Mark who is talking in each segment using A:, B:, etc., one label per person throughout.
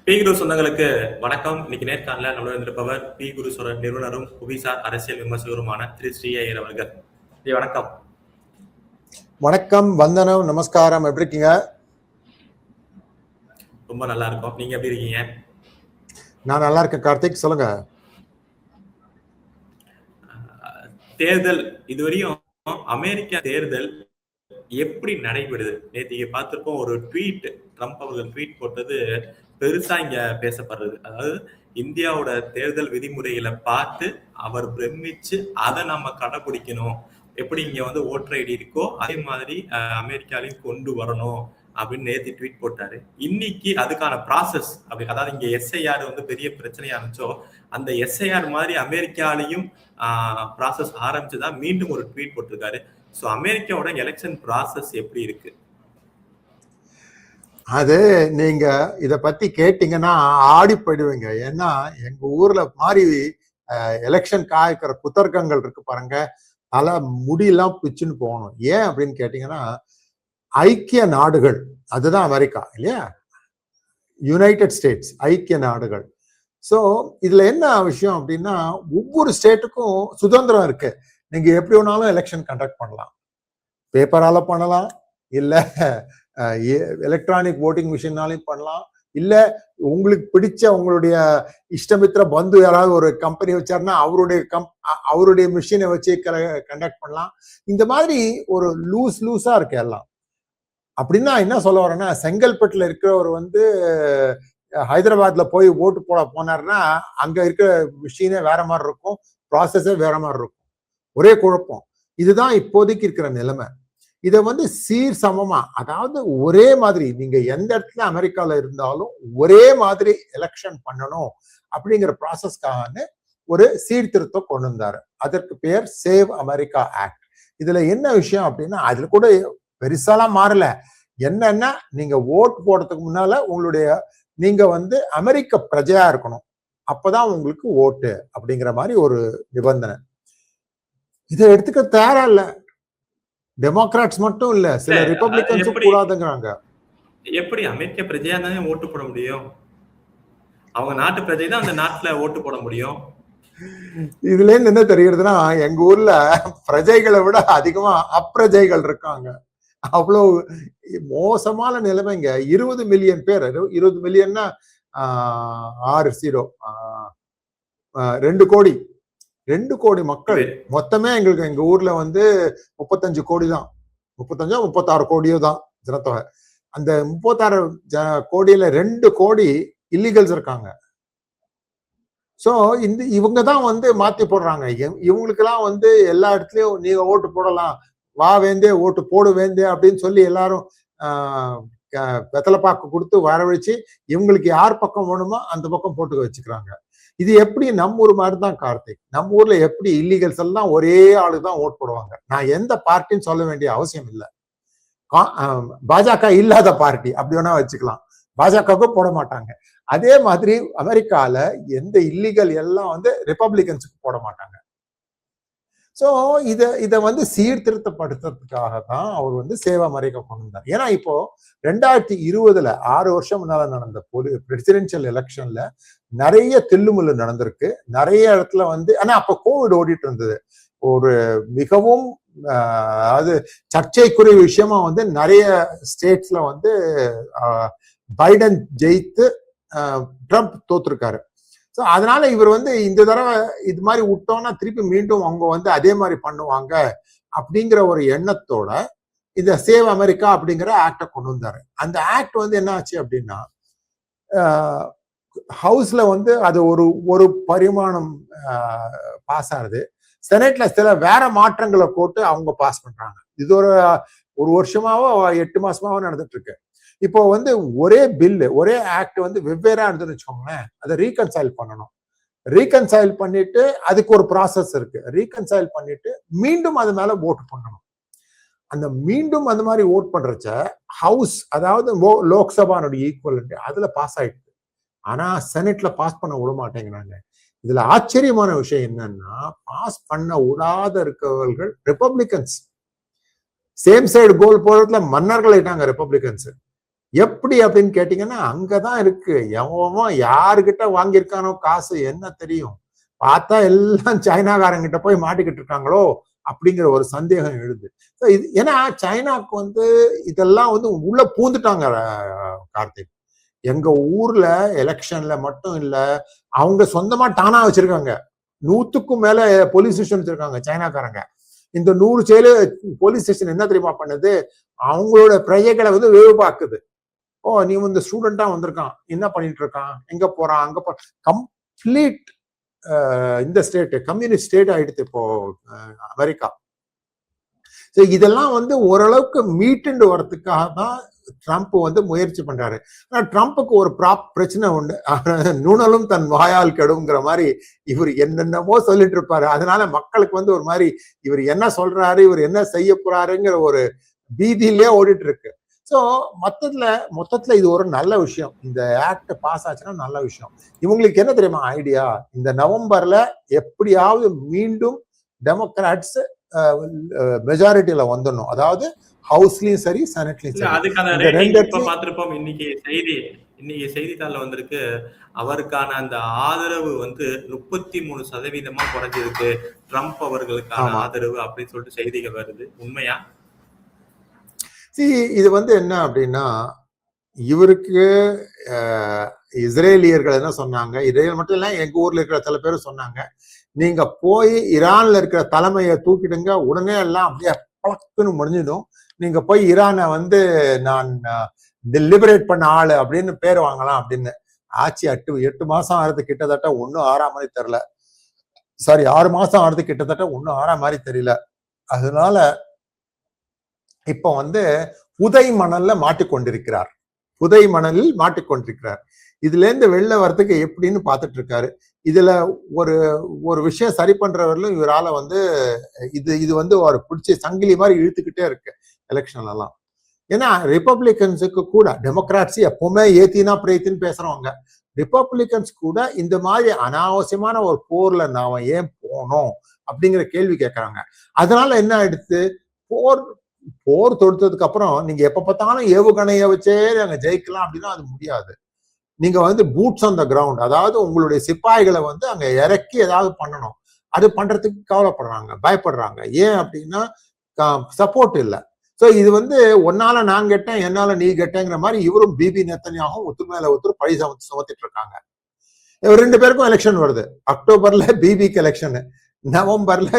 A: B குரு சொந்தங்களுக்கு வணக்கம். இன்னைக்கு நேர்காணல நம்மளோட இருப்பவர் பி குரு நிறுவனரும் புவிசார் அரசியல் விமர்சகருமான திரு ஸ்ரீ ஐயர் அவர்கள். வணக்கம்.
B: வணக்கம், வந்தனம், நமஸ்காரம். எப்படி இருக்கீங்க?
A: ரொம்ப நல்லா இருக்கும். நீங்க எப்படி இருக்கீங்க?
B: நான் நல்லா இருக்கேன் கார்த்திக், சொல்லுங்க.
A: தேர்தல் இதுவரையும் அமெரிக்கா தேர்தல் எப்படி நடைபெறுது? நேற்று பார்த்திருப்போம், ஒரு ட்வீட், ட்ரம்ப் அவர்கள் ட்வீட் போட்டது பெருசா இங்க பேசப்படுறது. அதாவது இந்தியாவோட தேர்தல் விதிமுறைகளை பார்த்து அவர் பிரமிச்சு அதை நம்ம கடைபிடிக்கணும், எப்படி இங்க ஓட்டர் ஐடி இருக்கோ அதே மாதிரி அமெரிக்காலையும் கொண்டு வரணும் அப்படின்னு நேற்று ட்வீட் போட்டாரு. இன்னைக்கு அதுக்கான ப்ராசஸ் அப்படி, அதாவது இங்க எஸ்ஐஆர் பெரிய பிரச்சனையா இருந்துச்சோ அந்த எஸ்ஐஆர் மாதிரி அமெரிக்காலையும் ப்ராசஸ் ஆரம்பிச்சுதான் மீண்டும் ஒரு ட்வீட் போட்டிருக்காரு. ஸோ அமெரிக்காவோட எலெக்ஷன் ப்ராசஸ் எப்படி இருக்கு?
B: அது நீங்க இத பத்தி கேட்டீங்கன்னா ஆடி போயிடுவீங்க. ஏன்னா எங்க ஊர்ல மாதிரி எலெக்ஷன் காய்க்கிற புத்தர்க்கங்கள் இருக்கு பாருங்க, தலை முடியெல்லாம் பிச்சுன்னு போகணும். ஏன் அப்படின்னு கேட்டீங்கன்னா, ஐக்கிய நாடுகள், அதுதான் அமெரிக்கா இல்லையா, யுனைடெட் ஸ்டேட்ஸ், ஐக்கிய நாடுகள். ஸோ இதுல என்ன விஷயம் அப்படின்னா, ஒவ்வொரு ஸ்டேட்டுக்கும் சுதந்திரம் இருக்கு. நீங்க எப்படி வேணாலும் எலெக்ஷன் கண்டக்ட் பண்ணலாம், பேப்பரால பண்ணலாம், இல்ல எலக்ட்ரானிக் ஓட்டிங் மிஷினாலையும் பண்ணலாம், இல்ல உங்களுக்கு பிடிச்ச உங்களுடைய இஷ்டமித்திர பந்து யாராவது ஒரு கம்பெனி வச்சாருன்னா அவருடைய மிஷினை வச்சு கண்டக்ட் பண்ணலாம். இந்த மாதிரி ஒரு லூஸா இருக்கு எல்லாம். அப்படின்னா என்ன சொல்ல வரேன்னா, செங்கல்பட்டுல இருக்கிறவர் ஹைதராபாத்ல போய் ஓட்டு போட போனாருன்னா அங்க இருக்கிற மிஷினே வேற மாதிரி இருக்கும், ப்ராசஸே வேற மாதிரி இருக்கும், ஒரே குழப்பம். இதுதான் இப்போதைக்கு இருக்கிற நிலைமை. இதை சீர் சமமா, அதாவது ஒரே மாதிரி, நீங்க எந்த இடத்துல அமெரிக்கால இருந்தாலும் ஒரே மாதிரி எலெக்ஷன் பண்ணணும் அப்படிங்கிற ப்ராசஸ்க்காக ஒரு சீர்திருத்தம் கொண்டு வந்தாரு. அதற்கு பேர் சேவ் அமெரிக்கா ஆக்ட். இதுல என்ன விஷயம் அப்படின்னா, அதுல கூட பெருசாலாம் மாறல. என்னன்னா, நீங்க ஓட்டு போடுறதுக்கு முன்னால நீங்க அமெரிக்க பிரஜையா இருக்கணும், அப்பதான் உங்களுக்கு ஓட்டு அப்படிங்கிற மாதிரி ஒரு நிபந்தனை. இதை எடுத்துக்க தயாரா இல்ல டெமோக்ராட்ஸ் மட்டும் இல்ல, சில ரிபப்ளிகன்ஸும் கூடாதுங்கிறாங்க.
A: எப்படி அமெரிக்க பிரஜையா தானே ஓட்டு போட முடியும்? அவங்க நாட்டு பிரஜை தான் அந்த நாட்டுல ஓட்டு போட முடியும்.
B: இதுல இருந்து என்ன தெரியுதுன்னா, எங்க ஊர்ல பிரஜைகளை விட அதிகமா அப்பிரஜைகள் இருக்காங்க. அவ்வளவு மோசமான நிலைமைங்க. 20 மில்லியன் பேர், 20 மில்லியன்னா 6 2 கோடி, 2 கோடி மக்கள் மொத்தமே. எங்க ஊர்ல 35 கோடி தான், 36 கோடியோ தான் ஜனத்தொகை. அந்த 36 கோடியில 2 கோடி இல்லீகல்ஸ் இருக்காங்க. சோ இவங்க தான் மாத்தி போடுறாங்க. இவங்களுக்கு எல்லாம் எல்லா இடத்துலயும் நீங்க ஓட்டு போடலாம், வா வேந்தே ஓட்டு போடு வேந்தே அப்படின்னு சொல்லி எல்லாரும் வெத்தலைப்பாக்கு கொடுத்து வரவழைச்சு இவங்களுக்கு யார் பக்கம் வேணுமோ அந்த பக்கம் போட்டு வச்சுக்கிறாங்க. இது எப்படி நம்ம ஊர் மாதிரி தான் கார்த்திக். நம்ம ஊர்ல எப்படி இல்லீகல்ஸ் எல்லாம் ஒரே ஆளுதான் ஓட்டு போடுவாங்க. நான் எந்த பார்ட்டின்னு சொல்ல வேண்டிய அவசியம் இல்லை. பாஜக இல்லாத பார்ட்டி அப்படி வேணா வச்சுக்கலாம், பாஜகவுக்கும் போட மாட்டாங்க. அதே மாதிரி அமெரிக்கால எந்த இல்லீகல் எல்லாம் ரிபப்ளிகன்ஸுக்கு போட மாட்டாங்க. சோ இத சீர்திருத்தப்படுத்துறதுக்காக தான் அவர் சேவ் அமெரிக்கா கொண்டு வந்தார். ஏன்னா இப்போ 2020 6 வருஷம் முன்னால நடந்த பிரசிடென்சியல் எலெக்ஷன்ல நிறைய தில்லுமுள்ளு நடந்திருக்கு. நிறைய இடத்துல ஆனா அப்ப கோவிட் ஓடிட்டு இருந்தது. ஒரு மிகவும் அது சர்ச்சைக்குரிய விஷயமா நிறைய ஸ்டேட்ஸ்ல பைடன் ஜெயித்து ட்ரம்ப் தோத்துருக்காரு. ஸோ அதனால இவர் இந்த தடவை இது மாதிரி விட்டோம்னா திருப்பி மீண்டும் அவங்க அதே மாதிரி பண்ணுவாங்க அப்படிங்கிற ஒரு எண்ணத்தோட இந்த சேவ் அமெரிக்கா அப்படிங்கிற ஆக்டை கொண்டு வந்தாரு. அந்த ஆக்ட் என்ன ஆச்சு அப்படின்னா, ஹவுஸ்ல அது ஒரு பரிமாணம் பாஸ் ஆகுது, செனட்ல சில வேற மாற்றங்களை போட்டு அவங்க பாஸ் பண்றாங்க. இது ஒரு வருஷமாவோ 8 மாசமாவோ நடந்துட்டு இருக்கு. இப்போ ஒரே பில்லு, ஒரே ஆக்ட் வெவ்வேறா இருந்துன்னு வச்சுக்கோங்களேன், அதை ரீகன்சைல் பண்ணணும். ரீகன்சைல் பண்ணிட்டு அதுக்கு ஒரு ப்ராசஸ் இருக்கு. ரீகன்சைல் பண்ணிட்டு மீண்டும் அது மேல ஓட்டு பண்ணணும். அந்த மீண்டும் அந்த மாதிரி ஓட் பண்றச்ச ஹவுஸ், அதாவது லோக்சபானுடைய ஈக்குவலண்ட், அதுல பாஸ் ஆயிடுது. ஆனா செனட்ல பாஸ் பண்ண விட மாட்டேங்கிறாங்க. இதுல ஆச்சரியமான விஷயம் என்னன்னா, பாஸ் பண்ண விடாத இருக்கவர்கள் ரிபப்ளிகன்ஸ். சேம் சைடு கோல் போறதுல மன்னர்கள் ஆயிட்டாங்க ரிபப்ளிகன்ஸ். எப்படி அப்படின்னு கேட்டீங்கன்னா அங்கதான் இருக்கு. எவன் யாருகிட்ட வாங்கியிருக்கானோ காசு என்ன தெரியும்? பார்த்தா எல்லாம் சைனாக்காரங்கிட்ட போய் மாட்டிக்கிட்டு இருக்காங்களோ அப்படிங்கிற ஒரு சந்தேகம் எழுது. இது ஏன்னா சைனாக்கு வந்து இதெல்லாம் வந்து உள்ள பூந்துட்டாங்க கார்த்திக். எங்க ஊர்ல எலெக்ஷன்ல மட்டும் இல்ல, அவங்க சொந்தமா டானா வச்சிருக்காங்க. 100க்கும் மேல போலீஸ் ஸ்டேஷன் வச்சிருக்காங்க சைனாக்காரங்க. இந்த 100 போலீஸ் ஸ்டேஷன் என்ன தெரியுமா பண்ணுது? அவங்களோட பிரஜைகளை வந்து வேவு பார்க்குது. ஓ, நீ வந்து ஸ்டூடெண்டா வந்திருக்கான், என்ன பண்ணிட்டு இருக்கான், எங்க போறான், அங்க போ, கம்ப்ளீட் இந்த ஸ்டேட் கம்யூனிஸ்ட் ஸ்டேட் ஆயிடுது இப்போ அமெரிக்கா. இதெல்லாம் வந்து ஓரளவுக்கு மீட்டு வரதுக்காக தான் ட்ரம்ப் வந்து முயற்சி பண்றாரு. ஆனா ட்ரம்ப்புக்கு ஒரு பிரச்சனை உண்டு. நூனலும் தன் வாயால் கெடுங்கிற மாதிரி இவர் என்னென்னமோ சொல்லிட்டு இருப்பாரு. அதனால மக்களுக்கு வந்து ஒரு மாதிரி இவர் என்ன சொல்றாரு, இவர் என்ன செய்ய போறாருங்கிற ஒரு பீதியிலே ஓடிட்டு இருக்கு. சோ மொத்தத்துல இது ஒரு நல்ல விஷயம். இந்த ஆக்ட் பாஸ் ஆச்சுன்னா நல்ல விஷயம். இவங்களுக்கு என்ன தெரியுமா ஐடியா? இந்த நவம்பர்ல எப்படியாவது மீண்டும் டெமோக்ராட்ஸ் மெஜாரிட்டியில வந்துடணும். அதாவது ஹவுஸ்லயும் சரி செனட்லயும் சரி.
A: அதுக்கான பார்த்திருப்போம். இன்னைக்கு செய்தித்தாள்ல வந்திருக்கு, அவருக்கான அந்த ஆதரவு வந்து 33% குறைஞ்சிருக்கு, ட்ரம்ப் அவர்களுக்கான ஆதரவு அப்படின்னு சொல்லிட்டு செய்திகள் வருது. உண்மையா?
B: இது வந்து என்ன அப்படின்னா, இவருக்கு இஸ்ரேலியர்கள் என்ன சொன்னாங்க, இஸ்ரேல் மட்டும் இல்ல எங்க ஊர்ல இருக்கிற சில பேரும் சொன்னாங்க, நீங்க போய் ஈரான்ல இருக்கிற தலைமையை தூக்கிடுங்க, உடனே எல்லாம் அப்படியே பழக்குன்னு முடிஞ்சிடும். நீங்க போய் ஈரானை வந்து நான் லிபரேட் பண்ண ஆளு அப்படின்னு பேர் வாங்கலாம் அப்படின்னு. ஆட்சி 8 மாசம் ஆறுது கிட்டத்தட்ட ஒன்னும் ஆறா மாதிரி தெரியல. சாரி 6 மாசம் ஆறுது கிட்டத்தட்ட ஒன்னும் ஆறா மாதிரி தெரியல. அதனால இப்ப வந்து புதை மணல்ல மாட்டிக்கொண்டிருக்கிறார். இதுல இருந்து வெளில வர்றதுக்கு எப்படின்னு பாத்துட்டு இருக்காரு. இதுல ஒரு விஷயம் சரி பண்றவர்களும் இவரால வந்து இது வந்து ஒரு பிடிச்ச சங்கிலி மாதிரி இழுத்துக்கிட்டே இருக்கு எலெக்ஷன்ல எல்லாம். ஏன்னா ரிப்பப்ளிகன்ஸுக்கு கூட, டெமோக்ராட்ஸ் எப்பவுமே ஏத்தினா பிரேத்தின்னு பேசுறவங்க, ரிப்பப்ளிகன்ஸ் கூட இந்த மாதிரி அனாவசியமான ஒரு போர்ல நாம ஏன் போனோம் அப்படிங்கிற கேள்வி கேட்கறாங்க. அதனால என்ன ஆயிடுச்சு, போர் தொடுத்ததுக்கு அப்புறம் நீங்க எப்ப பார்த்தாலும் ஏவுகணைய வச்சே நாங்க ஜெயிக்கலாம் அப்படின்னா அது முடியாது. நீங்க வந்து பூட்ஸ் ஆன் த கிரவுண்ட், அதாவது உங்களுடைய சிப்பாய்களை வந்து அங்க இறக்கி ஏதாவது பண்ணணும். அது பண்றதுக்கு கவலைப்படுறாங்க, பயப்படுறாங்க. ஏன் அப்படின்னா சப்போர்ட் இல்லை. சோ இது வந்து ஒன்னால நான் கெட்டேன், என்னால நீ கெட்டேங்கிற மாதிரி இவரும் பிபி நெத்தன்யாகும் ஒத்து மேல ஒருத்தர் பழி சுமத்திட்டு இருக்காங்க. 2 பேருக்கும் எலெக்ஷன் வருது. அக்டோபர்ல பிபிக்கு எலெக்ஷன், நவம்பர்ல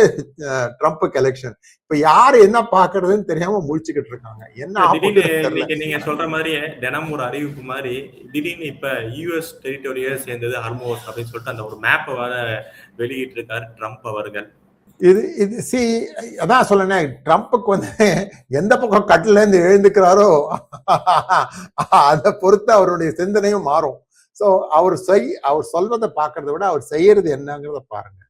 B: ட்ரம்ப்புக்கு எலெக்ஷன். இப்ப யாரு என்ன பாக்குறதுன்னு தெரியாம முழிச்சுக்கிட்டு இருக்காங்க. என்ன
A: நீங்க சொல்ற மாதிரி தினம் ஒரு அறிவிப்பு மாதிரி திடீர்னு இப்ப யூஎஸ் டெரிட்டோரியா சேர்ந்தது ஹர்மோஸ் அப்படின்னு சொல்லிட்டு அந்த ஒரு மேப்பை வர வெளியிட்டு இருக்காரு ட்ரம்ப் அவர்கள்.
B: இது அதான் சொல்லேன், ட்ரம்ப்புக்கு வந்து எந்த பக்கம் கட்டில இருந்து எழுந்துக்கிறாரோ அதை பொறுத்து அவருடைய சிந்தனையும் மாறும். சோ அவர் சொல்வதை பாக்குறத விட அவர் செய்யறது என்னங்கிறத பாருங்க.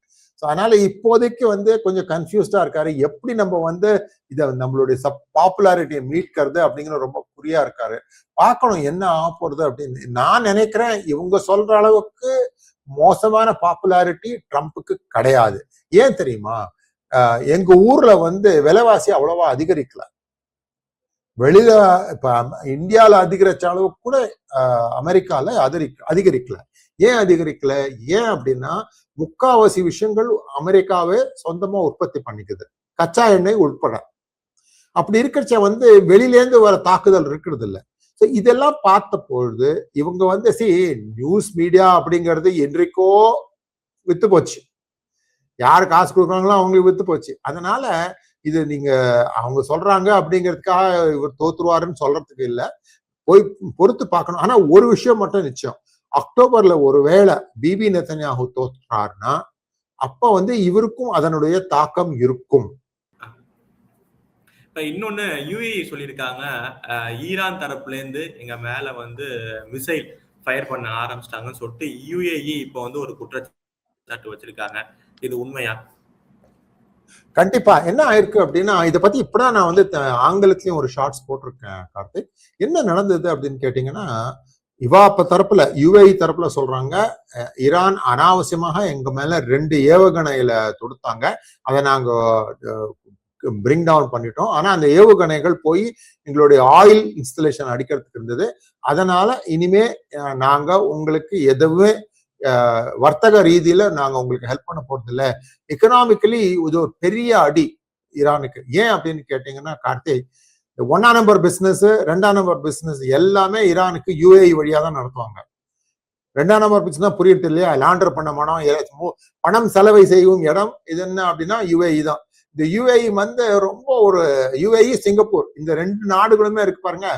B: ஸோ அதனால இப்போதைக்கு வந்து கொஞ்சம் கன்ஃபியூஸ்டா இருக்காரு. எப்படி நம்ம வந்து இதை நம்மளுடைய பாப்புலாரிட்டியை மீட்கிறது அப்படிங்கிற ரொம்ப குறியா இருக்காரு. பார்க்கணும் என்ன ஆக போறது அப்படின்னு. நான் நினைக்கிறேன் இவங்க சொல்ற அளவுக்கு மோசமான பாப்புலாரிட்டி ட்ரம்ப்புக்கு கிடையாது. ஏன் தெரியுமா, எங்க ஊர்ல வந்து விலைவாசி அவ்வளவா அதிகரிக்கல. வெளியில இப்ப இந்தியால அதிகரிச்ச அளவுக்கு கூட அமெரிக்கால அதிகரிக்கல. ஏன் அதிகரிக்கல? ஏன் அப்படின்னா முக்காவாசி விஷயங்கள் அமெரிக்காவே சொந்தமா உற்பத்தி பண்ணிக்குது, கச்சா எண்ணெய் உட்பட. அப்படி இருக்கிறச்ச வந்து வெளியிலேருந்து வர தாக்குதல் இருக்கிறது இல்லை. ஸோ இதெல்லாம் பார்த்த பொழுது இவங்க வந்து நியூஸ் மீடியா அப்படிங்கிறது என்றைக்கோ வித்து போச்சு. யாரு காசு கொடுக்குறாங்களோ அவங்களுக்கு வித்து போச்சு. அதனால இது நீங்க அவங்க சொல்றாங்க அப்படிங்கிறதுக்காக இவர் தோத்துருவாருன்னு சொல்றதுக்கு இல்லை, போய் பொறுத்து பார்க்கணும். ஆனா ஒரு விஷயம் மட்டும் நிச்சயம், அக்டோபர்ல ஒருவேளை பிபி நெத்தன்யாஹூ தோற்றாருன்னா அப்ப வந்து இவருக்கும் அதனுடைய தாக்கம் இருக்கும்.
A: இன்னொன்னு யுஏஇ சொல்லியிருக்காங்க, ஈரான் தரப்புல இருந்து எங்க மேல வந்து மிசைல் ஃபயர் பண்ண ஆரம்பிச்சிட்டாங்கன்னு சொல்லிட்டு யுஏஇ இப்ப வந்து ஒரு குற்றச்சாட்டு வச்சிருக்காங்க. இது உண்மையா?
B: கண்டிப்பா. என்ன ஆயிருக்கு அப்படின்னா, இதை பத்தி இப்பதான் நான் வந்து ஆங்கிலத்திலயும் ஒரு ஷார்ட்ஸ் போட்டிருக்கேன் கார்த்திக். என்ன நடந்தது அப்படின்னு கேட்டீங்கன்னா, தரப்புல யுஏஇ தரப்புல சொல்றாங்க, ஈரான் அனாவசியமாக எங்க மேல 2 ஏவுகணையில தொடுத்தாங்க, அதை நாங்க பிரிங் டவுன் பண்ணிட்டோம். ஆனா அந்த ஏவுகணைகள் போய் எங்களுடைய ஆயில் இன்ஸ்டலேஷன் அடிக்கிறதுக்கு இருந்தது. அதனால இனிமே நாங்க உங்களுக்கு எதுவுமே வர்த்தக ரீதியில நாங்க உங்களுக்கு ஹெல்ப் பண்ண போறது இல்லை. எக்கனாமிக்கலி இது ஒரு பெரிய அடி ஈரானுக்கு. ஏன் அப்படின்னு கேட்டீங்கன்னா கார்த்திக், 1ஆம் நம்பர் பிசினஸ் 2ஆம் நம்பர் பிசினஸ் எல்லாமே ஈரானுக்கு யுஏஇ வழியா தான் நடத்துவாங்க. 2ஆம் நம்பர் பிசினஸ் புரியுது இல்லையா? லாண்டர் பண்ண பணம் செலவை செய்யும் இடம் இது என்ன அப்படின்னா யுஏஇ தான். இந்த யுஏஇ வந்து ரொம்ப ஒரு யுஏஇ சிங்கப்பூர் இந்த 2 நாடுகளுமே இருக்கு பாருங்க,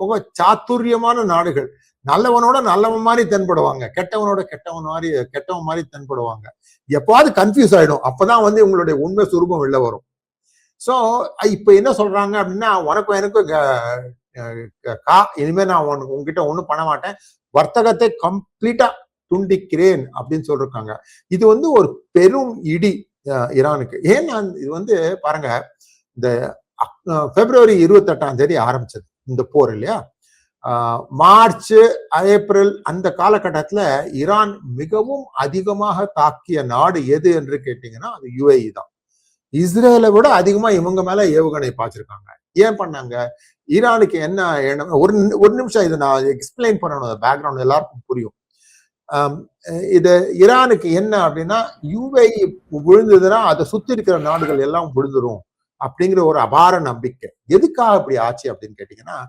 B: ரொம்ப சாத்துரியமான நாடுகள். நல்லவனோட நல்லவன் மாதிரி தென்படுவாங்க, கெட்டவனோட கெட்டவன் மாதிரி தென்படுவாங்க. எப்பாவது கன்ஃபியூஸ் ஆயிடும். அப்பதான் வந்து உங்களுடைய உண்மை சுரூபம் வெளில வரும். சோ இப்ப என்ன சொல்றாங்க அப்படின்னா, உனக்கும் எனக்கும் இனிமே நான் உங்ககிட்ட ஒண்ணும் பண்ண மாட்டேன், வர்த்தகத்தை கம்ப்ளீட்டா துண்டிக்கிறேன் அப்படின்னு சொல்றாங்க. இது வந்து ஒரு பெரும் இடி ஈரானுக்கு. ஏன்னா இது வந்து பாருங்க, இந்த பிப்ரவரி 28ஆம் தேதி ஆரம்பிச்சது இந்த போர் இல்லையா? மார்ச் ஏப்ரல் அந்த காலகட்டத்துல ஈரான் மிகவும் அதிகமாக தாக்கிய நாடு எது என்று கேட்டீங்கன்னா அது யுஏஇ தான். இஸ்ரேலை விட அதிகமா இவங்க மேல ஏவுகணை பாய்ச்சிருக்காங்க. ஏன் பண்ணாங்க? ஈரானுக்கு என்ன ஒரு நிமிஷம் இதை நான் எக்ஸ்பிளைன் பண்ணணும், பேக்ரவுண்ட் எல்லாருக்கும் புரியும். இது ஈரானுக்கு என்ன அப்படின்னா, யுஏஇ விழுந்ததுன்னா அதை சுத்தி இருக்கிற நாடுகள் எல்லாம் விழுந்துரும் அப்படிங்கிற ஒரு அபார நம்பிக்கை. எதுக்காக அப்படி ஆச்சு அப்படின்னு கேட்டீங்கன்னா,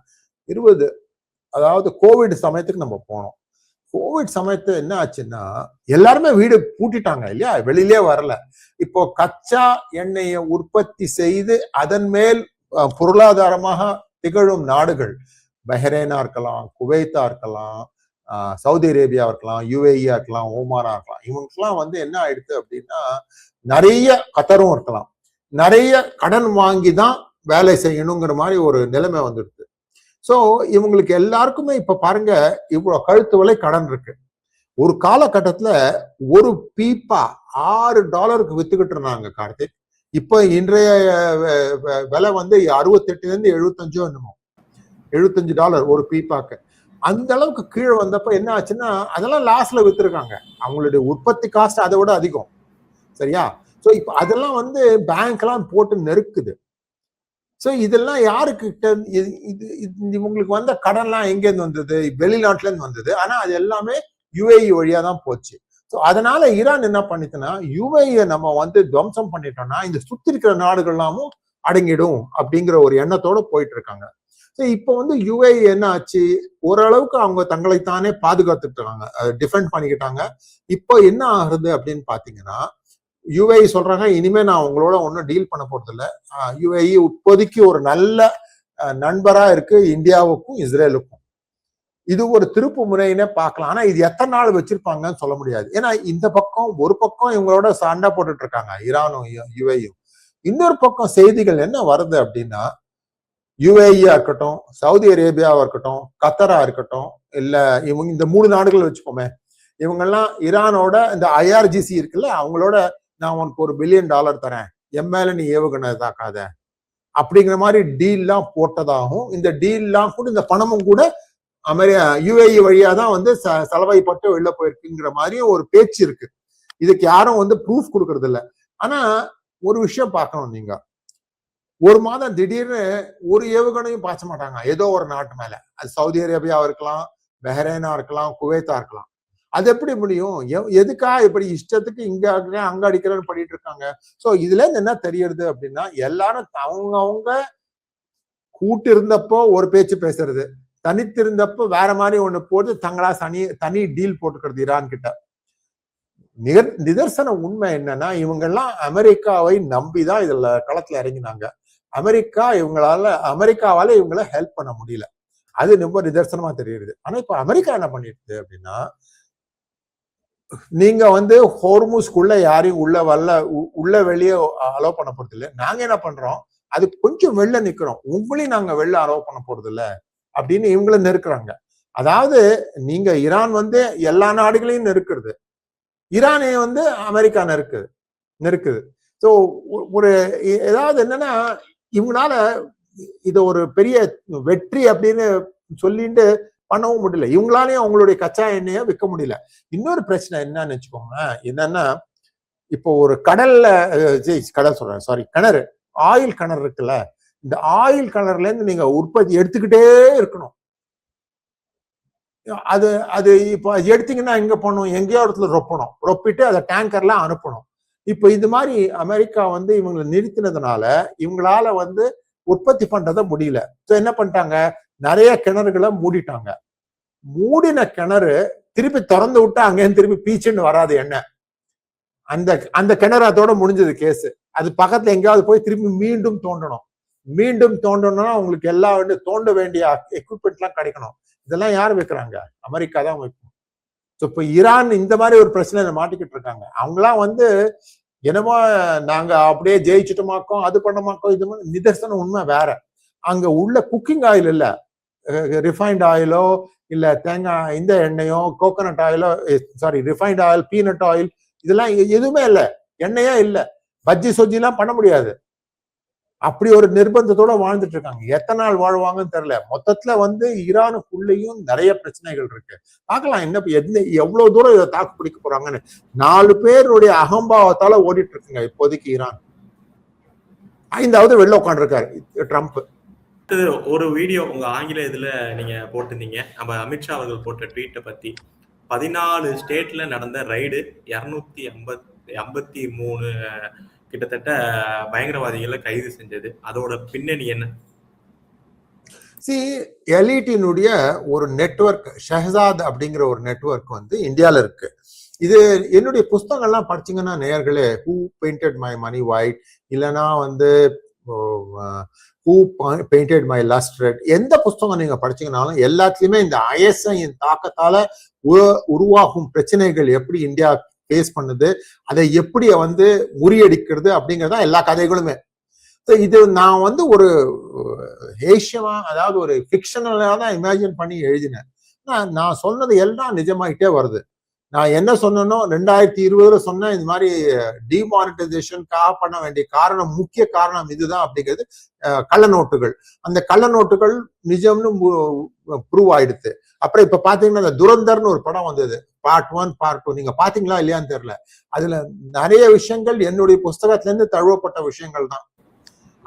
B: அதாவது கோவிட் சமயத்துக்கு நம்ம போனோம். கோவிட் சமயத்து என்ன ஆச்சுன்னா, எல்லாருமே வீடு பூட்டிட்டாங்க இல்லையா, வெளியிலே வரல. இப்போ கச்சா எண்ணெயை உற்பத்தி செய்து அதன் மேல் பொருளாதாரமாக திகழும் நாடுகள் பஹ்ரைனா இருக்கலாம், குவைத்தா இருக்கலாம், சவுதி அரேபியா இருக்கலாம், யுஏஇயா இருக்கலாம், ஓமாரா இருக்கலாம். இவங்களுக்குலாம் வந்து என்ன ஆயிடுது அப்படின்னா, நிறைய கத்தரும் இருக்கலாம், நிறைய கடன் வாங்கி தான் வேலை செய்யணுங்கிற மாதிரி ஒரு நிலைமை வந்துடுது. சோ இவங்களுக்கு எல்லாருக்குமே இப்ப பாருங்க, இவ்வளவு கழுத்து வரை கடன் இருக்கு. ஒரு காலகட்டத்துல ஒரு பீப்பா $6 வித்துக்கிட்டு இருந்தாங்க கார்த்திக். இப்ப இன்றைய விலை வந்து 68 75 என்னமோ, $75 ஒரு பீப்பாக்கு. அந்த அளவுக்கு கீழே வந்தப்ப என்ன ஆச்சுன்னா, அதெல்லாம் லாஸ்ட்ல வித்துருக்காங்க. அவங்களுடைய உற்பத்தி காஸ்ட் அதை விட அதிகம். சரியா? சோ இப்ப அதெல்லாம் வந்து பேங்க் எல்லாம் போட்டு நெருக்குது. சோ இதெல்லாம் யாருக்கிட்ட இவங்களுக்கு வந்த கடன்லாம் எங்கேருந்து வந்தது? வெளிநாட்டுல இருந்து வந்தது. ஆனா அது எல்லாமே யுஏஇ வழியா தான் போச்சு. சோ அதனால ஈரான் என்ன பண்ணிட்டுன்னா, யுஏஇ நம்ம வந்து துவம்சம் பண்ணிட்டோம்னா இந்த சுத்தி இருக்கிற நாடுகள் எல்லாமும் அடங்கிடும் அப்படிங்கிற ஒரு எண்ணத்தோட போயிட்டு இருக்காங்க. சோ இப்போ வந்து யுஏஇ என்ன ஆச்சு, ஓரளவுக்கு அவங்க தங்களைத்தானே பாதுகாத்துட்டாங்க, டிஃபெண்ட் பண்ணிக்கிட்டாங்க. இப்போ என்ன ஆகுது அப்படின்னு பாத்தீங்கன்னா, யுஏஇ சொல்றாங்க, இனிமே நான் உங்களோட ஒன்னும் டீல் பண்ண போறது இல்லை. யுஏஇ இப்போதைக்கு ஒரு நல்ல நண்பரா இருக்கு இந்தியாவுக்கும் இஸ்ரேலுக்கும். இது ஒரு திருப்பு முறையினே பார்க்கலாம். ஆனா இது எத்தனை நாள் வச்சிருப்பாங்கன்னு சொல்ல முடியாது. ஏன்னா இந்த பக்கம் ஒரு பக்கம் இவங்களோட சண்டை போட்டுட்டு இருக்காங்க ஈரானும் யுஏஇயும். இன்னொரு பக்கம் செய்திகள் என்ன வருது அப்படின்னா, யுஏஇயா இருக்கட்டும், சவுதி அரேபியாவா இருக்கட்டும், கத்தரா இருக்கட்டும், இல்ல இவங்க இந்த 3 நாடுகள் வச்சுப்போமே, இவங்கெல்லாம் ஈரானோட இந்த IRGC இருக்குல்ல, அவங்களோட நான் உனக்கு $1 பில்லியன் தரேன், என் மேல நீ ஏவுகணை தாக்காத அப்படிங்கிற மாதிரி டீல்லாம் போட்டதாகவும், இந்த டீல்லாம் கூட இந்த பணமும் கூட யுஏஇ வழியா தான் வந்து செலவைப்பட்டு வெளில போயிருக்குங்கிற மாதிரியும் ஒரு பேச்சு இருக்கு. இதுக்கு யாரும் வந்து ப்ரூஃப் கொடுக்கறது இல்லை. ஆனா ஒரு விஷயம் பார்க்கணும், நீங்க ஒரு மாதம் திடீர்னு ஒரு ஏவுகணையும் பாய்ச்ச மாட்டாங்க ஏதோ ஒரு நாட்டு மேல. அது சவுதி அரேபியாவா இருக்கலாம், பஹ்ரைனா இருக்கலாம், குவைத்தா இருக்கலாம். அது எப்படி முடியும்? எதுக்கா இப்படி இஷ்டத்துக்கு இங்க அங்க அடிக்கிறேன்னு பண்ணிட்டு இருக்காங்க. சோ இதுல இருந்து என்ன தெரியுது அப்படின்னா, எல்லாரும் அவங்க கூட்டு இருந்தப்போ ஒரு பேச்சு பேசுறது, தனித்திருந்தப்போ வேற மாதிரி ஒண்ணு போட்டு தங்களா தனி டீல் போட்டுக்கிறது ஈரான் கிட்ட. நிதர்சன உண்மை என்னன்னா, இவங்கெல்லாம் அமெரிக்காவை நம்பிதான் இதுல களத்துல இறங்கினாங்க. அமெரிக்காவால இவங்கள ஹெல்ப் பண்ண முடியல. அது ரொம்ப நிதர்சனமா தெரியுது. ஆனா இப்ப அமெரிக்கா என்ன பண்ணிடுது அப்படின்னா, நீங்க வந்து ஹோர்முஸ்குள்ள யாரையும் உள்ள வெளியே அலோவ் பண்ண போறது இல்லை. நாங்க என்ன பண்றோம், அது கொஞ்சம் வெளில நிக்கிறோம், உங்களையும் நாங்க வெளில அலோவ் பண்ண போறது இல்லை அப்படின்னு இவங்களை நெருக்குறாங்க. அதாவது நீங்க ஈரான் வந்து எல்லா நாடுகளையும் நெருக்குறது, ஈரானை வந்து அமெரிக்கா நெருக்குது. சோ ஒரு ஏதாவது என்னன்னா, இவங்களால இத ஒரு பெரிய வெற்றி அப்படின்னு சொல்லிட்டு பண்ணவும் முடியல. இவங்களாலையும் அவங்களுடைய கச்சா எண்ணெயை விற்க முடியல. இன்னொரு பிரச்சனை என்னன்னு வச்சுக்கோங்க, என்னன்னா இப்போ ஒரு கிணறு ஆயில் கிணறு இருக்குல்ல, இந்த ஆயில் கிணறுல இருந்து நீங்க உற்பத்தி எடுத்துக்கிட்டே இருக்கணும். அது அது இப்போ எடுத்தீங்கன்னா எங்க போகணும், எங்கேயோ இடத்துல ரொப்பணும், ரொப்பிட்டு அதை டேங்கர்ல அனுப்பணும். இப்ப இது மாதிரி அமெரிக்கா வந்து இவங்களை நிறுத்தினதுனால இவங்களால வந்து உற்பத்தி பண்றத முடியல. என்ன பண்ணிட்டாங்க, நிறைய கிணறுகளை மூடிட்டாங்க. மூடின கிணறு திருப்பி திறந்து விட்டா அங்கேயும் திருப்பி பீச்சுன்னு வராது எண்ணெய். அந்த அந்த கிணறு அதோட முடிஞ்சது கேஸ். அது பக்கத்துல எங்கேயாவது போய் திருப்பி மீண்டும் தோண்டணும். மீண்டும் தோண்டணும்னா உங்களுக்கு எல்லா தோண்ட வேண்டிய எக்யூப்மெண்ட் எல்லாம் கிடைக்கணும். இதெல்லாம் யார் வைக்கிறாங்க, அமெரிக்கா தான் வைக்கும். இப்ப ஈரான் இந்த மாதிரி ஒரு பிரச்சனை மாட்டிக்கிட்டு இருக்காங்க. அவங்களாம் வந்து என்னமோ நாங்க அப்படியே ஜெயிச்சுட்டோமாக்கோம், அது பண்ணமாக்கோம், இது நிதர்சனம் உண்மை வேற. அங்க உள்ள குக்கிங் ஆயில் இல்ல, ரிஃபைன்ட் ஆயிலோ இல்ல தேங்காய் இந்த எண்ணெயோ கோகோனட் ஆயிலோ, sorry refined oil, peanut oil, இதெல்லாம் எதுவுமே இல்லை, எண்ணெயே இல்லை. பஜ்ஜி சொஜ்ஜி எல்லாம் பண்ண முடியாது. அப்படி ஒரு நிர்பந்தத்தோட வாழ்ந்துட்டு இருக்காங்க. எத்தனை நாள் வாழ்வாங்கன்னு தெரியல. மொத்தத்துல வந்து ஈரானுக்குள்ளேயும் நிறைய பிரச்சனைகள் இருக்கு. பார்க்கலாம் என்ன எவ்வளவு தூரம் இதை தாக்கு பிடிக்க போறாங்கன்னு. 4 பேருடைய அகம்பாவத்தால ஓடிட்டு இருக்குங்க இப்போதைக்கு ஈரான். 5வது வெளில உட்காந்துருக்காரு ட்ரம்ப்.
A: ஒரு வீடியோ உங்க ஆங்கில இதுல நீங்க போட்டிருந்தீங்க, நம்ம அமித்ஷா அவர்கள் போட்ட ட்வீட்டை பத்தி. 14 ஸ்டேட்ல நடந்த ரைடு, 253 கிட்டத்தட்ட பயங்கரவாதிகளை கைது செஞ்சது. அதோட பின்னணி என்ன?
B: எலிட்டினுடைய ஒரு நெட்வொர்க், ஷஹசாத் அப்படிங்கிற ஒரு நெட்வொர்க் வந்து இந்தியால இருக்கு. இது என்னுடைய புஸ்தகங்கள்லாம் படிச்சீங்கன்னா நேயர்களே, who painted my money white, இல்லைன்னா வந்து who painted my lust red, எந்த புஸ்தகம் நீங்க படிச்சீங்கன்னாலும் எல்லாத்துலயுமே இந்த ஐஎஸ்ஐயின் தாக்கத்தால உருவாகும் பிரச்சனைகள் எப்படி இந்தியா பேஸ் பண்ணுது, அதை எப்படி வந்து முறியடிக்கிறது அப்படிங்கறதா எல்லா கதைகளுமே. இது நான் வந்து ஒரு ஏஷியமா, அதாவது ஒரு ஃபிக்ஷனலா தான் இமேஜின் பண்ணி எழுதினேன். நான் சொன்னது எல்லாம் நிஜமாயிட்டே வருது. நான் என்ன சொன்னேனோ 2020 சொன்னேன், இந்த மாதிரி டிமானிட்டைசேஷனுக்காக பண்ண வேண்டிய காரணம், முக்கிய காரணம் இதுதான் அப்படிங்கிறது கள்ள நோட்டுகள். அந்த கள்ள நோட்டுகள் நிஜம்னு ப்ரூவ் ஆயிடுது. அப்புறம் இப்ப பாத்தீங்கன்னா இந்த துரந்தர்னு ஒரு படம் வந்தது, பார்ட் 1 பார்ட் 2, நீங்க பாத்தீங்களா இல்லையான்னு தெரியல. அதுல நிறைய விஷயங்கள் என்னுடைய புஸ்தகத்துல இருந்து தழுவப்பட்ட விஷயங்கள் தான்.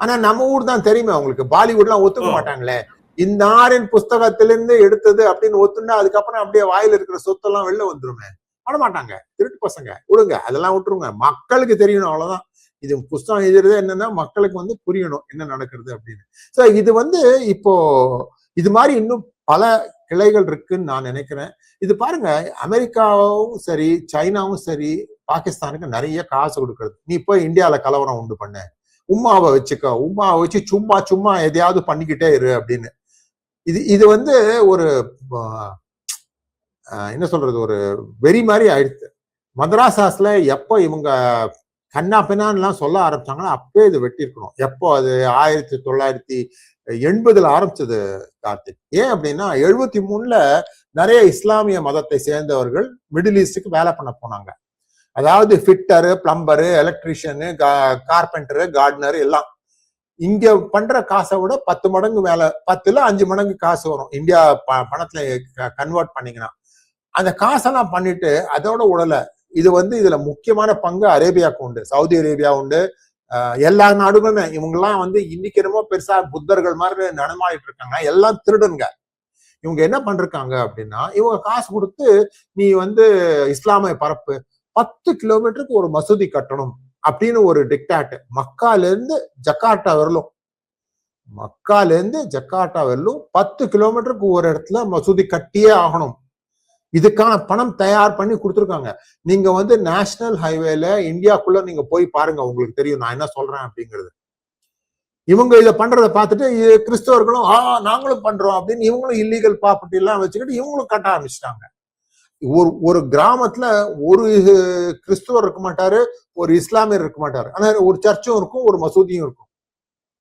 B: ஆனா நம்ம ஊர் தான் தெரியுமே அவங்களுக்கு, பாலிவுட்லாம் ஒத்துக்க மாட்டாங்களே. இந்த ஆரின் புஸ்தகத்திலிருந்து எடுத்தது அப்படின்னு ஒத்துனா அதுக்கப்புறம் அப்படியே வாயில இருக்கிற சொத்தெல்லாம் வெளில வந்துருமே. பண்ண மாட்டாங்க, திருட்டு பசங்க, விடுங்க, அதெல்லாம் விட்டுருங்க. மக்களுக்கு தெரியணும், அவ்வளவுதான். இது புஸ்தகம் எழுதுறது என்னன்னா மக்களுக்கு வந்து புரியணும் என்ன நடக்கிறது அப்படின்னு. சோ இது வந்து இப்போ இது மாதிரி இன்னும் பல கிளைகள் இருக்குன்னு நான் நினைக்கிறேன். இது பாருங்க, அமெரிக்காவும் சரி, சைனாவும் சரி, பாகிஸ்தானுக்கு நிறைய காசு கொடுக்கறது. நீ போய் இந்தியாவில கலவரம் உண்டு பண்ண, உம்மாவை வச்சுக்க, உம்மாவை வச்சு சும்மா சும்மா எதையாவது பண்ணிக்கிட்டே இரு அப்படின்னு. இது வந்து ஒரு என்ன சொல்றது, ஒரு வெறி மாதிரி ஆயிடுச்சு. மதராசாஸ்ல எப்போ இவங்க கண்ணா பின்னான்லாம் சொல்ல ஆரம்பிச்சாங்கன்னா அப்பவே இது வெட்டி இருக்கணும். எப்போ அது 1980 ஆரம்பிச்சது கார்த்திக். ஏன் அப்படின்னா 73 நிறைய இஸ்லாமிய மதத்தை சேர்ந்தவர்கள் மிடில் ஈஸ்டுக்கு வேலை பண்ண போனாங்க. அதாவது ஃபிட்டரு, பிளம்பரு, எலக்ட்ரிஷியனு, கார்பெண்டரு, கார்டனரு எல்லாம். இங்க பண்ற காசை விட 10 மடங்கு வேலை, 10ல 5 மடங்கு காசு வரும் இந்தியா பணத்துல கன்வெர்ட் பண்ணீங்கன்னா. அந்த காசெல்லாம் பண்ணிட்டு அதோட உடல இது வந்து இதுல முக்கியமான பங்கு அரேபியாவுக்கு உண்டு, சவுதி அரேபியா உண்டு, எல்லா நாடுகளுமே. இவங்கெல்லாம் வந்து இன்னைக்கு என்னமோ பெருசா புத்தர்கள் மாதிரி நடமாடிட்டு இருக்காங்க, எல்லாம் திருடுங்க. இவங்க என்ன பண்றாங்க அப்படின்னா, இவங்க காசு கொடுத்து நீ வந்து இஸ்லாமிய பரப்பு, 10 கிலோமீட்டருக்கு ஒரு மசூதி கட்டணும் அப்படின்னு ஒரு டிக்டாட். மக்கால இருந்து ஜக்கார்ட்டா வரலும், மக்கால இருந்து ஜக்கார்ட்டா வரலும் 10 கிலோமீட்டருக்கு ஒரு இடத்துல மசூதி கட்டியே ஆகணும். இதுக்கான பணம் தயார் பண்ணி கொடுத்துருக்காங்க. நீங்க வந்து நேஷனல் ஹைவேல இந்தியாக்குள்ள நீங்க போய் பாருங்க, உங்களுக்கு தெரியும் நான் என்ன சொல்றேன் அப்படிங்கிறது. இவங்க இதை பண்றதை பார்த்துட்டு கிறிஸ்தவர்களும் நாங்களும் பண்றோம் அப்படின்னு இவங்களும் இல்லீகல் ப்ராப்பர்ட்டி எல்லாம் வச்சுக்கிட்டு இவங்களும் கட்ட ஆரம்பிச்சிட்டாங்க. ஒரு கிராமத்துல ஒரு கிறிஸ்துவர் இருக்க மாட்டாரு, ஒரு இஸ்லாமியர் இருக்க மாட்டாரு, ஆனா ஒரு சர்ச்சும் இருக்கும், ஒரு மசூதியும் இருக்கும்.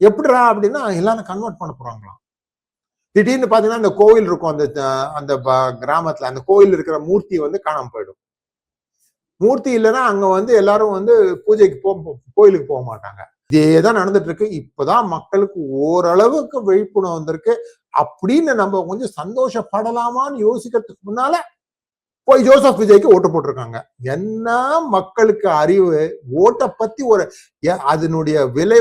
B: எப்படிடா அப்படின்னா எல்லாரும் கன்வெர்ட் பண்ண போறாங்களாம். திடீர்னு பாத்தீங்கன்னா அந்த கோவில் இருக்கும், அந்த கிராமத்துல அந்த கோவில் இருக்கிற மூர்த்தி வந்து காணாம போயிடும். மூர்த்தி இல்லைன்னா அங்க வந்து எல்லாரும் வந்து பூஜைக்கு கோயிலுக்கு போக மாட்டாங்க. இதேதான் நடந்துட்டு இருக்கு. இப்பதான் மக்களுக்கு ஓரளவுக்கு விழிப்புணர்வு வந்திருக்கு. அப்படின்னு நம்ம கொஞ்சம் சந்தோஷப்படலாமான்னு யோசிக்கிறதுக்கு முன்னால போய் ஜோசப் விஜய்க்கு ஓட்டு போட்டிருக்காங்க. என்ன மக்களுக்கு அறிவு, ஓட்டை பத்தி ஒரு அதனுடைய விலை,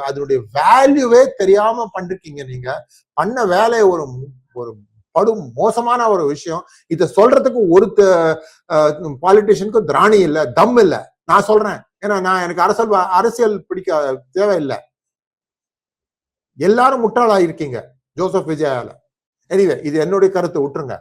B: அதனுடைய வேல்யூவே தெரியாம பண்ணிருக்கீங்க. நீங்க பண்ண வேலையை ஒரு ஒரு படும் மோசமான ஒரு விஷயம். இத சொல்றதுக்கு ஒரு பாலிட்டிஷியனுக்கு திராணி இல்ல, தம் இல்ல. நான் சொல்றேன், ஏன்னா நான் எனக்கு அரசியல் பிடிக்க தேவையில்லை. எல்லாரும் முட்டாளா இருக்கீங்க ஜோசப் விஜயால. எனிவே, இது என்னுடைய கருத்து, விட்டுருங்க.